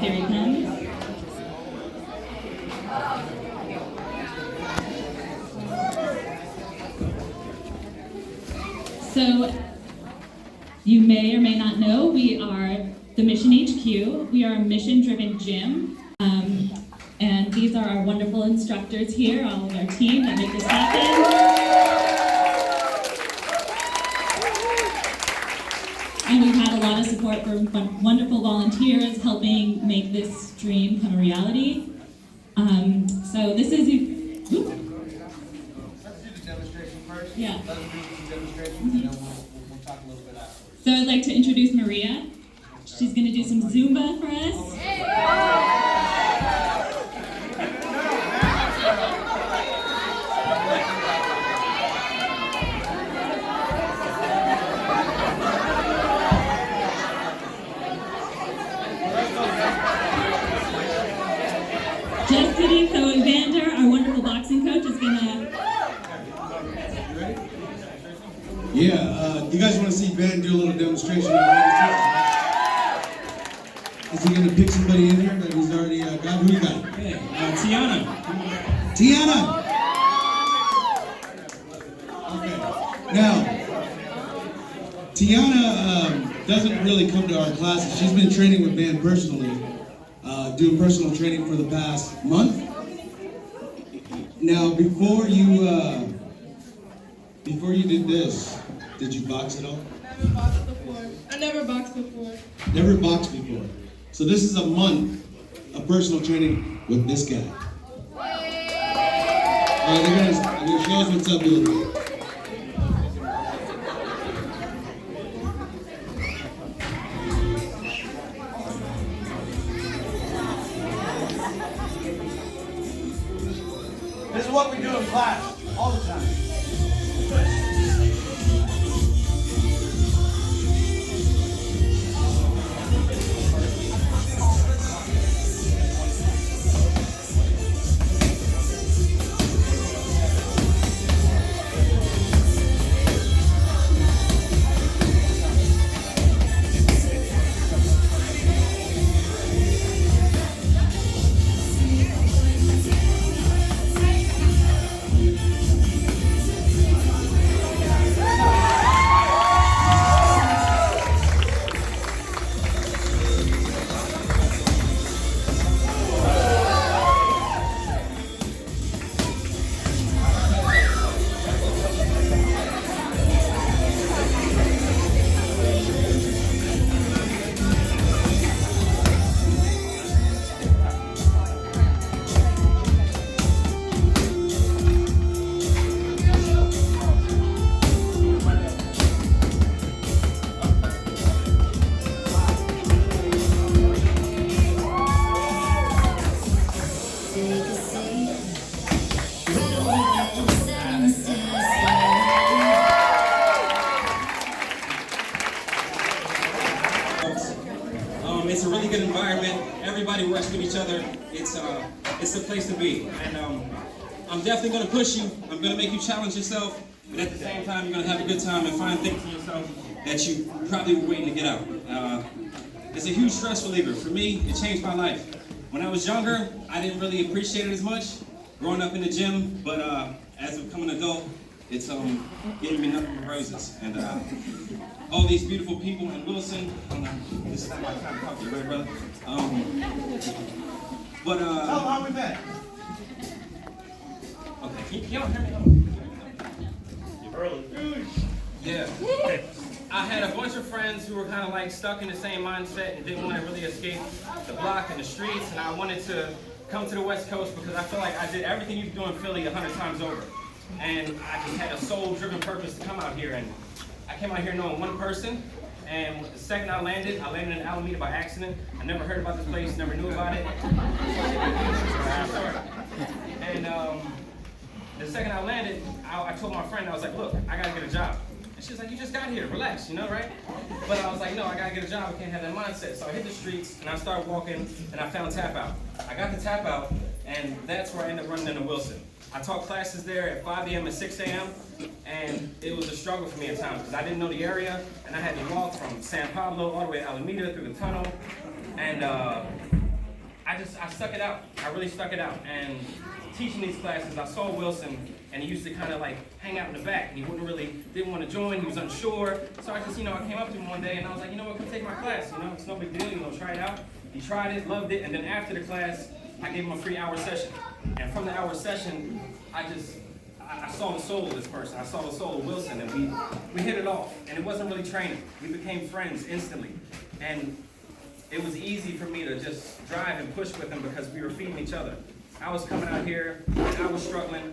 Here he comes. So, you may or may not know, we are the Mission HQ. We are a mission-driven gym. And these are our wonderful instructors here, all of our team that make this happen. And we've had a lot of support from wonderful volunteers helping make this dream come a reality. So this is... Let's do the demonstration first. Yeah. Let's do the demonstration, and then we'll talk a little bit afterwards. So I'd like to introduce Maria. She's going to do some Zumba for us. So Evander, our wonderful boxing coach, is gonna... Yeah, you guys want to see Ben do a little demonstration? Is he gonna pick somebody in here that he's already got? Who you got? Hey, Tiana. Tiana! Okay. Now, Tiana doesn't really come to our classes. She's been training with Ben personally, doing personal training for the past month. Now, before you did this, did you box at all? Never boxed before. I never boxed before. Never boxed before. So this is a month of personal training with this guy. All right, they're gonna show us what's up a little bit. This is what we do in class all the time. It's a really good environment. Everybody works with each other. It's the place to be. And I'm definitely going to push you. I'm going to make you challenge yourself. But at the same time, you're going to have a good time and find things in yourself that you probably were waiting to get out. It's a huge stress reliever. For me, it changed my life. When I was younger, I didn't really appreciate it as much, growing up in the gym. But as I become an adult, it's giving me nothing but roses. And all these beautiful people in Wilson. This is not my time to talk to you, right, brother? But Tell them how we met. okay, you don't hear me? You're early. Yeah. I had a bunch of friends who were kind of like stuck in the same mindset and didn't want to really escape the block and the streets, and I wanted to come to the West Coast because I feel like I did everything you can do in Philly 100 times over. And I just had a soul-driven purpose to come out here, and I came out here knowing one person, and the second I landed in Alameda by accident. I never heard about this place, never knew about it. And the second I landed, I told my friend, I was like, look, I gotta get a job. And she was like, you just got here, relax, you know, right? But I was like, no, I gotta get a job, I can't have that mindset. So I hit the streets, and I started walking, and I found Tap Out. I got the Tap Out, and that's where I ended up running into Wilson. I taught classes there at 5 a.m. and 6 a.m., and it was a struggle for me at times, because I didn't know the area, and I had to walk from San Pablo all the way to Alameda through the tunnel, and I stuck it out. I really stuck it out. And teaching these classes, I saw Wilson, and he used to kind of like hang out in the back. He didn't want to join. He was unsure. So I just, I came up to him one day, and I was like, you know what, come take my class. It's no big deal. Try it out. He tried it, loved it, and then after the class, I gave him a free hour session. And from the hour session, I saw the soul of this person. I saw the soul of Wilson, and we hit it off. And it wasn't really training. We became friends instantly. And it was easy for me to just drive and push with him because we were feeding each other. I was coming out here, and I was struggling.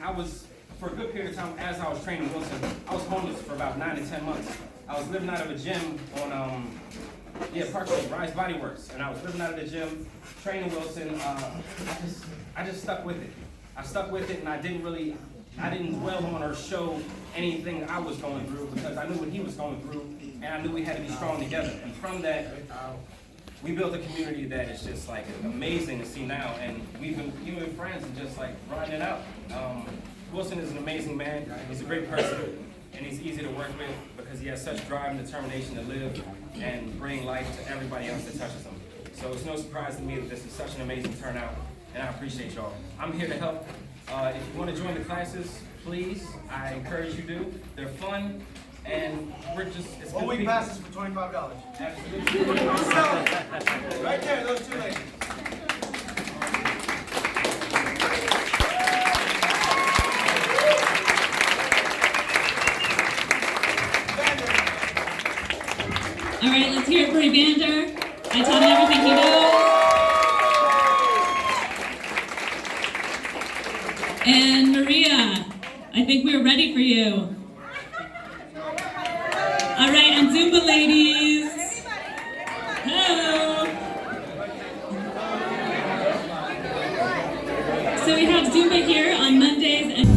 For a good period of time, as I was training Wilson, I was homeless for about 9 to 10 months. I was living out of a gym on, Park Street, Rise Body Works. And I was living out of the gym, training Wilson. I just stuck with it. I stuck with it, and I didn't dwell on or show anything I was going through because I knew what he was going through, and I knew we had to be strong together. And from that, we built a community that is just like amazing to see now, and we've been friends and just like grinding it out. Wilson is an amazing man. He's a great person, and he's easy to work with because he has such drive and determination to live and bring life to everybody else that touches him. So it's no surprise to me that this is such an amazing turnout, and I appreciate y'all. I'm here to help. If you want to join the classes, please, I encourage you to. They're fun, and it's 1 week passes for $25. Absolutely. Right there, those two ladies. All right, let's hear it for Evander. I taught him everything he knows. And Maria, I think we're ready for you. All right, and Zumba ladies. Hello. So we have Zumba here on Mondays and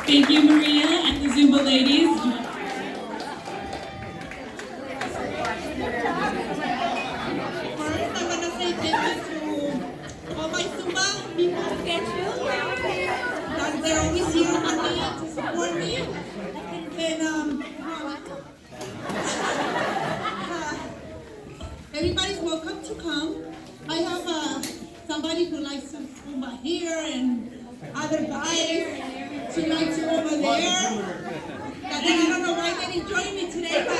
Thank you, Maria and the Zumba ladies. First, I'm gonna say thank you to all my Zumba people that they're always here for me to support me. And everybody's welcome to come. I have somebody who likes to Zumba here and other guys who like to over there. And then I don't know why they didn't join me today, but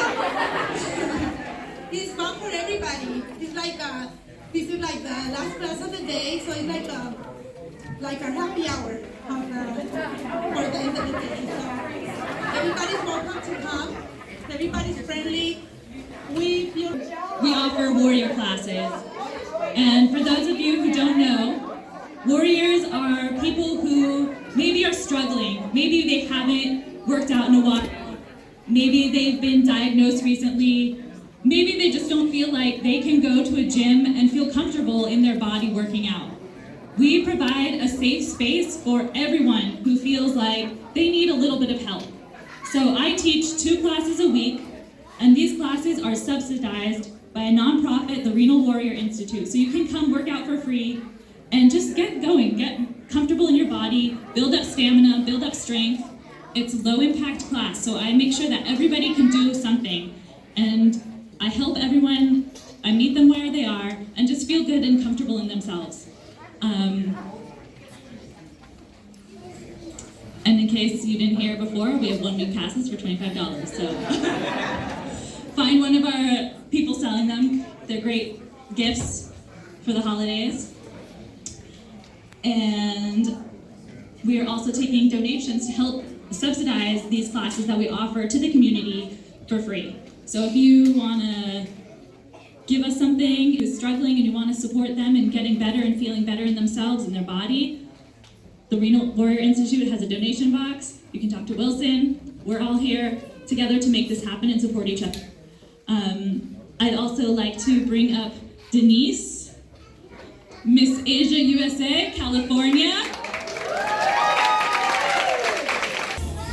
it's fun for everybody. It's like this is like the last class of the day, so it's like our happy hour for the end of the day. So everybody's welcome to come. Everybody's friendly. We offer warrior classes. And for those of you who don't know, warriors are people who maybe are struggling. Maybe they haven't worked out in a while. Maybe they've been diagnosed recently. Maybe they just don't feel like they can go to a gym and feel comfortable in their body working out. We provide a safe space for everyone who feels like they need a little bit of help. So I teach 2 classes a week, and these classes are subsidized by a nonprofit, the Renal Warrior Institute. So you can come work out for free and just get going, get comfortable in your body, build up stamina, build up strength. It's a low impact class, so I make sure that everybody can do something. And I help everyone, I meet them where they are, and just feel good and comfortable in themselves. And in case you didn't hear before, we have 1-week passes for $25, so find one of our people selling them. They're great gifts for the holidays. And we are also taking donations to help subsidize these classes that we offer to the community for free. So if you want to give us something who's struggling and you want to support them in getting better and feeling better in themselves and their body, the Renal Warrior Institute has a donation box. You can talk to Wilson. We're all here together to make this happen and support each other. I'd also like to bring up Denise, Miss Asia USA, California.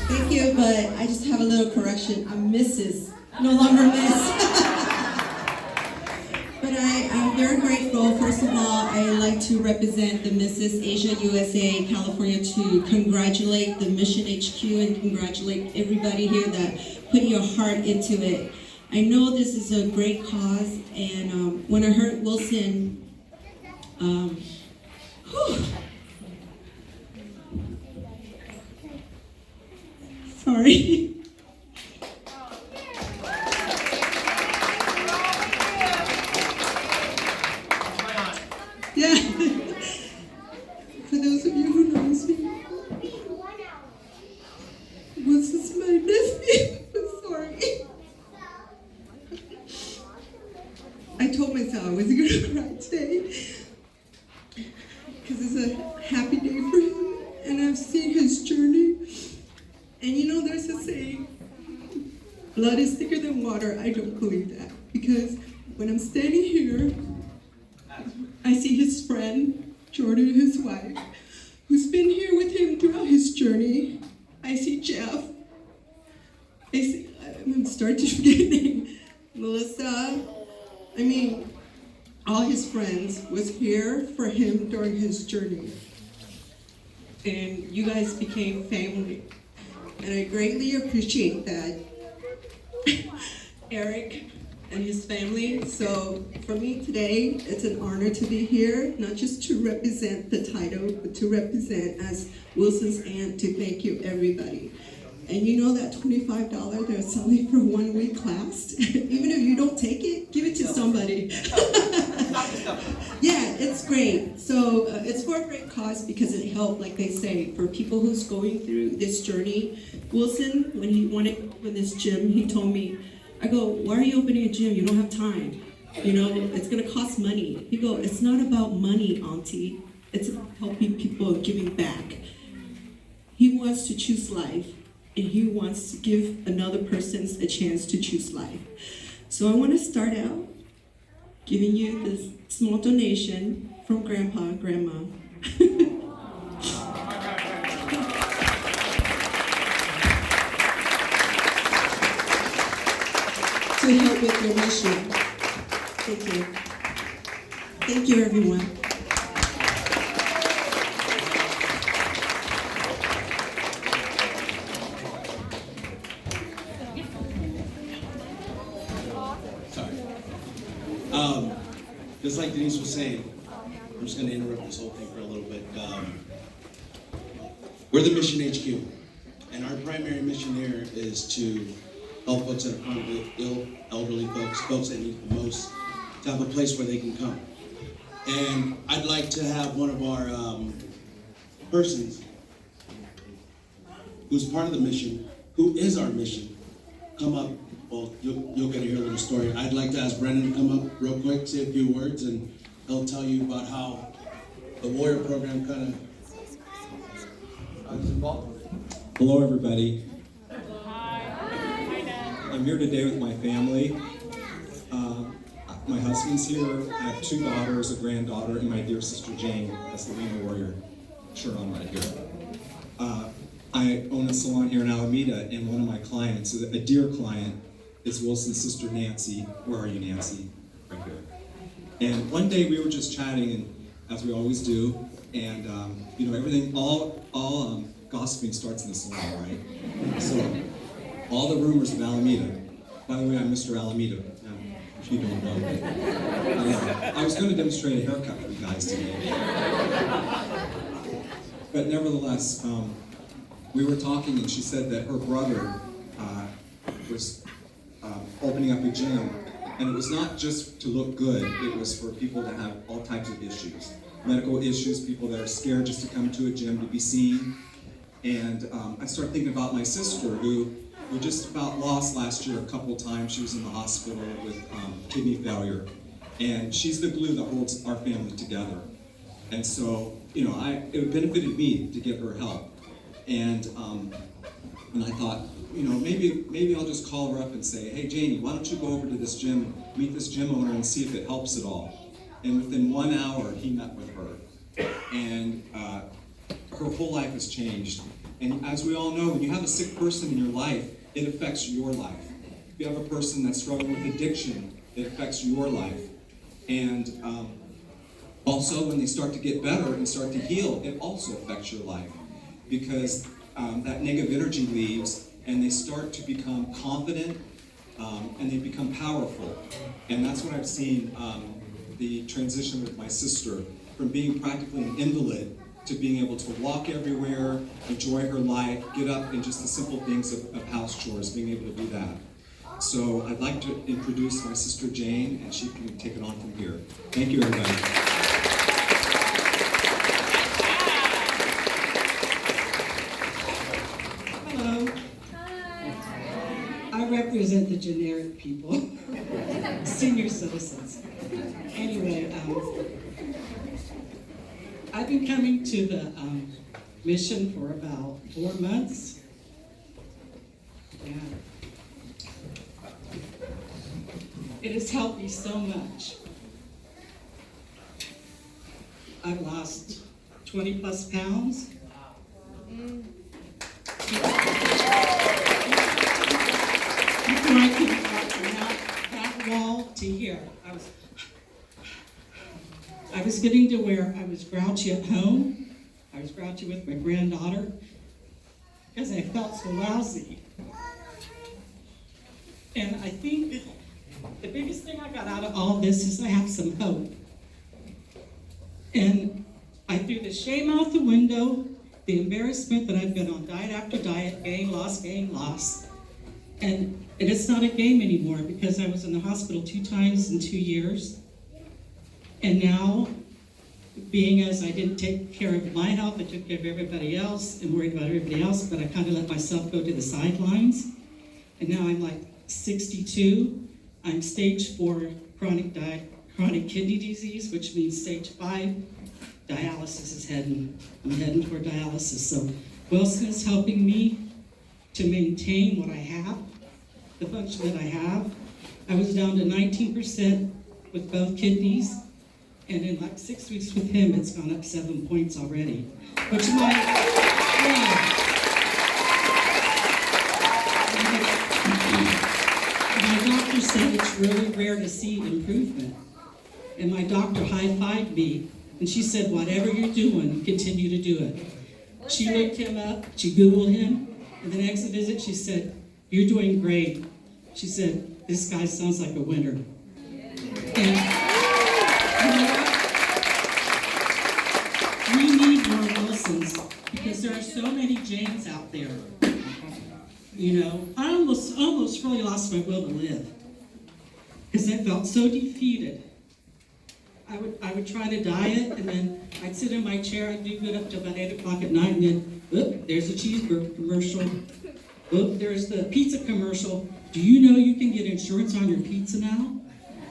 Thank you, but I just have a little correction. I'm Mrs., no longer Miss. But I'm very grateful. First of all, I like to represent the Mrs. Asia USA California to congratulate the Mission HQ and congratulate everybody here that put your heart into it. I know this is a great cause, and when I heard Wilson, sorry. Yeah. For those of you who knows me, Wilson's my nephew. I'm sorry. I told myself I wasn't going to cry today because it's a happy day for him, and I've seen his journey. And you know, there's a saying, blood is thicker than water. I don't believe that, because when I'm standing here, I see his friend, Jordan, his wife, who's been here with him throughout his journey. I see Jeff. I'm starting to forget name. Melissa. I mean, all his friends was here for him during his journey. And you guys became family. And I greatly appreciate that. Eric and his family. So for me today, it's an honor to be here, not just to represent the title, but to represent as Wilson's aunt to thank you, everybody. And you know that $25 they're selling for 1 week class? Even if you don't take it, give it to somebody. Yeah, it's great. So it's for a great cause because it helped, like they say, for people who's going through this journey. Wilson, when he wanted to open this gym, he told me, I go, why are you opening a gym? You don't have time. You know, it's gonna cost money. He go, it's not about money, Auntie. It's about helping people and giving back. He wants to choose life, and he wants to give another person a chance to choose life. So I want to start out giving you this small donation from Grandpa and Grandma. to help with their mission. Thank you. Thank you, everyone. Sorry. Just like Denise was saying, I'm just going to interrupt this whole thing for a little bit. We're the Mission HQ, and our primary mission here is to help folks that are chronically ill, elderly folks, folks that need the most, to have a place where they can come. And I'd like to have one of our persons who's part of the mission, who is our mission, come up. Well, you'll get to hear a little story. I'd like to ask Brendan to come up real quick, say a few words, and he'll tell you about how the Warrior program kind of was involved with it. Hello, everybody. I'm here today with my family. My husband's here. I have 2 daughters, a granddaughter, and my dear sister Jane. That's the Wiener Warrior shirt on right here. I own a salon here in Alameda, and one of my clients, a dear client, is Wilson's sister Nancy. Where are you, Nancy? Right here. And one day we were just chatting, and as we always do, and everything, all gossiping starts in the salon, right? So all the rumors of Alameda. By the way, I'm Mr. Alameda. If you don't know, I was going to demonstrate a haircut for you guys today. But nevertheless, we were talking, and she said that her brother was opening up a gym, and it was not just to look good, it was for people that have all types of issues. Medical issues, people that are scared just to come to a gym to be seen. And I started thinking about my sister, who just about lost last year a couple times. She was in the hospital with kidney failure. And she's the glue that holds our family together. And so, it benefited me to get her help. And I thought, maybe I'll just call her up and say, hey, Janie, why don't you go over to this gym, meet this gym owner, and see if it helps at all. And within 1 hour, he met with her. And her whole life has changed. And as we all know, when you have a sick person in your life, it affects your life. If you have a person that's struggling with addiction, it affects your life. And also, when they start to get better and start to heal, it also affects your life. Because that negative energy leaves, and they start to become confident, and they become powerful. And that's what I've seen, the transition with my sister, from being practically an invalid to being able to walk everywhere, enjoy her life, get up, and just the simple things of house chores, being able to do that. So I'd like to introduce my sister Jane, and she can take it on from here. Thank you, everybody. Hello. I represent the generic people, senior citizens. Anyway, I've been coming to the mission for about 4 months. Yeah. It has helped me so much. I've lost 20 plus pounds. Before I could walk from that wall to here, I was getting to where I was grouchy at home. I was grouchy with my granddaughter because I felt so lousy. And I think the biggest thing I got out of all this is I have some hope. And I threw the shame out the window, the embarrassment that I've been on diet after diet, gain, loss, and it's not a game anymore because I was in the hospital 2 times in 2 years. And now, being as I didn't take care of my health, I took care of everybody else and worried about everybody else, but I kind of let myself go to the sidelines. And now I'm like 62. I'm stage 4 chronic kidney disease, which means stage 5. Dialysis is I'm heading toward dialysis. So Wilson is helping me to maintain what I have, the function that I have. I was down to 19% with both kidneys. And in like 6 weeks with him, it's gone up 7 points already. Which my doctor said it's really rare to see improvement. And my doctor high-fived me, and she said, whatever you're doing, continue to do it. She looked him up, she Googled him, and the next visit she said, you're doing great. She said, this guy sounds like a winner. And you know what? We need more Wilsons, because there are so many Janes out there. You know, I almost really lost my will to live, because I felt so defeated. I would try to diet, and then I'd sit in my chair, I'd do good up to about 8 o'clock at night, and then, oop, there's a cheeseburger commercial. Oop, there's the pizza commercial. Do you know you can get insurance on your pizza now?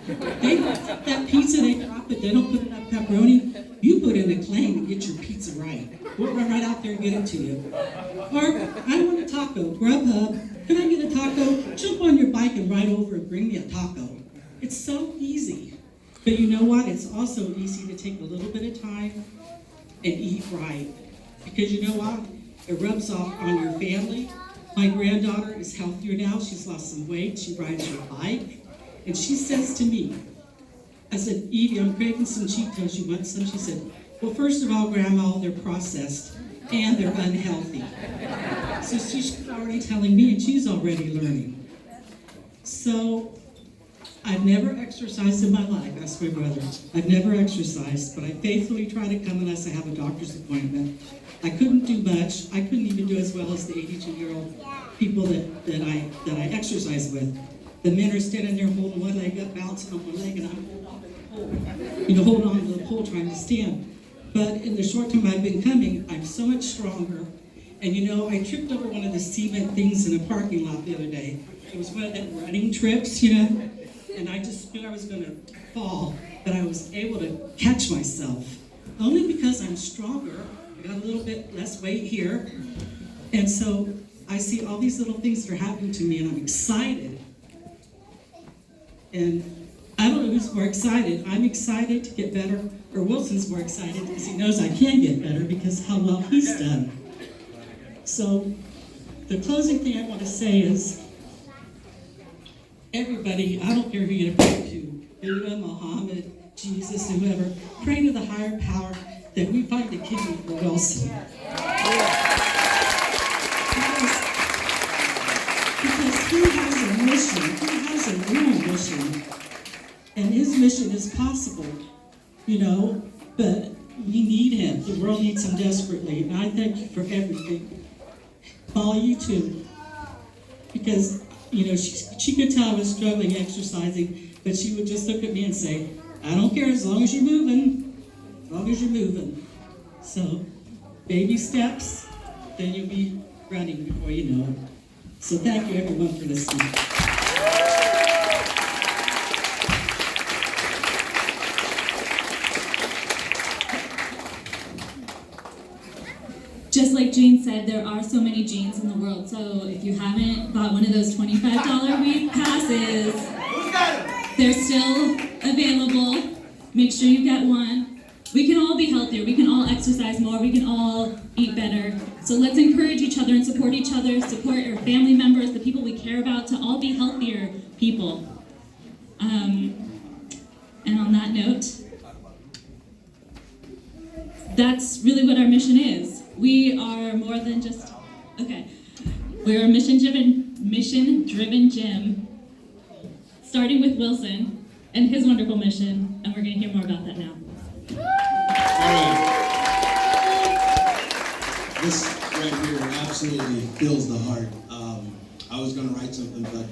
That pizza, they drop it, they don't put enough pepperoni. You put in a claim and get your pizza right. We'll run right out there and get it to you. Or, I want a taco, Grubhub, can I get a taco? Jump on your bike and ride over and bring me a taco. It's so easy. But you know what? It's also easy to take a little bit of time and eat right. Because you know what? It rubs off on your family. My granddaughter is healthier now. She's lost some weight. She rides her bike. And she says to me, I said, Evie, I'm craving some Cheetos. You want some? She said, well, first of all, Grandma, they're processed and they're unhealthy. So she's already telling me, and she's already learning. So I've never exercised in my life, ask my brother. I've never exercised, but I faithfully try to come unless I have a doctor's appointment. I couldn't do much. I couldn't even do as well as the 82-year-old people that I exercise with. The men are standing there holding one leg up, bouncing on one leg, and I'm holding on to the pole trying to stand. But in the short time I've been coming, I'm so much stronger. And I tripped over one of the cement things in a parking lot the other day. It was one of them running trips, and I just knew I was going to fall, but I was able to catch myself. Only because I'm stronger. I got a little bit less weight here. And so I see all these little things that are happening to me, and I'm excited. And I don't know who's more excited. I'm excited to get better, or Wilson's more excited because he knows I can get better because how well he's done. So the closing thing I want to say is, everybody, I don't care who you're going to pray to, Buddha, Muhammad, Jesus, whoever, pray to the higher power that we find the kidney for Wilson. Because he has a mission, he has a real mission, and his mission is possible, but we need him. The world needs him desperately, and I thank you for everything. All you too, because she could tell I was struggling exercising, but she would just look at me and say, I don't care as long as you're moving, as long as you're moving. So, baby steps, then you'll be running before you know it. So thank you everyone for listening. Just like Jane said, there are so many Janes in the world, so if you haven't bought one of those $25 week passes, they're still available. Make sure you get one. We can all be healthier, we can all exercise more, we can all eat better. So let's encourage each other and support each other, support our family members, the people we care about, to all be healthier people. And on that note, that's really what our mission is. We are more than just, we're a mission-driven gym, starting with Wilson and his wonderful mission, and we're going to hear more about that now. All right. This right here absolutely fills the heart. I was going to write something, but